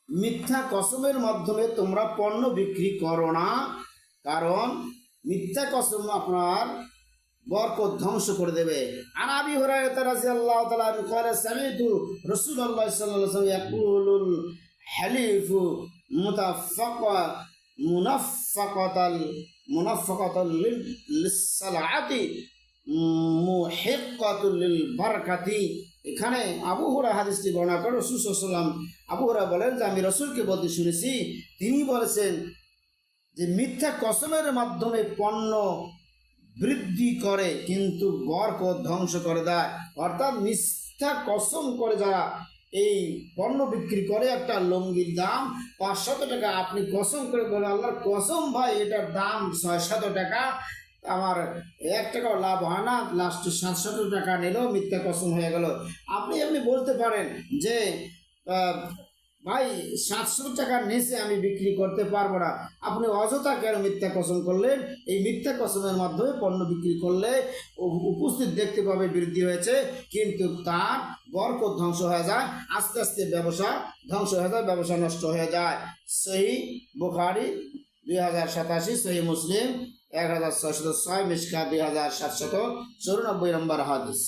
মিথ্যা কসমের মাধ্যমে তোমরা পণ্য বিক্রি করো না, কারণ মিথ্যা কসম আপনার বরকত ধ্বংস করে দেবে। আর আবি হুরায়রা রাদিয়াল্লাহু তাআলা আনহু قال سمعت رسول الله صلى الله عليه وسلم يقول الحليف منفقة للصلاة মুহিক্কাতুল লিল বারাকাতি। এখানে আবু হুরায়রা হাদিসটি বর্ণনা করে রাসূল সাল্লাল্লাহু আলাইহি ওয়াসাল্লাম, আবু হুরায়রা বলেন যে আমি রাসূলকে বলতে শুনেছি, তিনি বলেছেন যে মিথ্যা কসমের মাধ্যমে পণ্য বৃদ্ধি করে কিন্তু বরকত ধ্বংস করে দেয়। অর্থাৎ মিথ্যা কসম করে যারা এই পণ্য বিক্রি করে, একটা লুঙ্গির দাম 500 টাকা, আপনি কসম করে বলেন আল্লাহর কসম ভাই এটার দাম 600 টাকা, আমার 1 টাকাও লাভ হয় না, লাস্টে 700 টাকা নিল, মিথ্যা কসম হয়ে গেল। আপনি এমনি বলতে পারেন যে ভাই 700 টাকার নিচে আমি বিক্রি করতে পারবো না, আপনি অযথা কেন মিথ্যা কসম করলেন? এই মিথ্যা কসমের মাধ্যমে পণ্য বিক্রি করলে উপস্থিত দেখতে পাবে বৃদ্ধি হয়েছে, কিন্তু তার বরকত ধ্বংস হয়ে যায়, আস্তে আস্তে ব্যবসা ধ্বংস হয়ে যায়, ব্যবসা নষ্ট হয়ে যায়। সহিহ বুখারী 2087, সহিহ মুসলিম 1606, মিশকাত 2794 নম্বর হাদিস।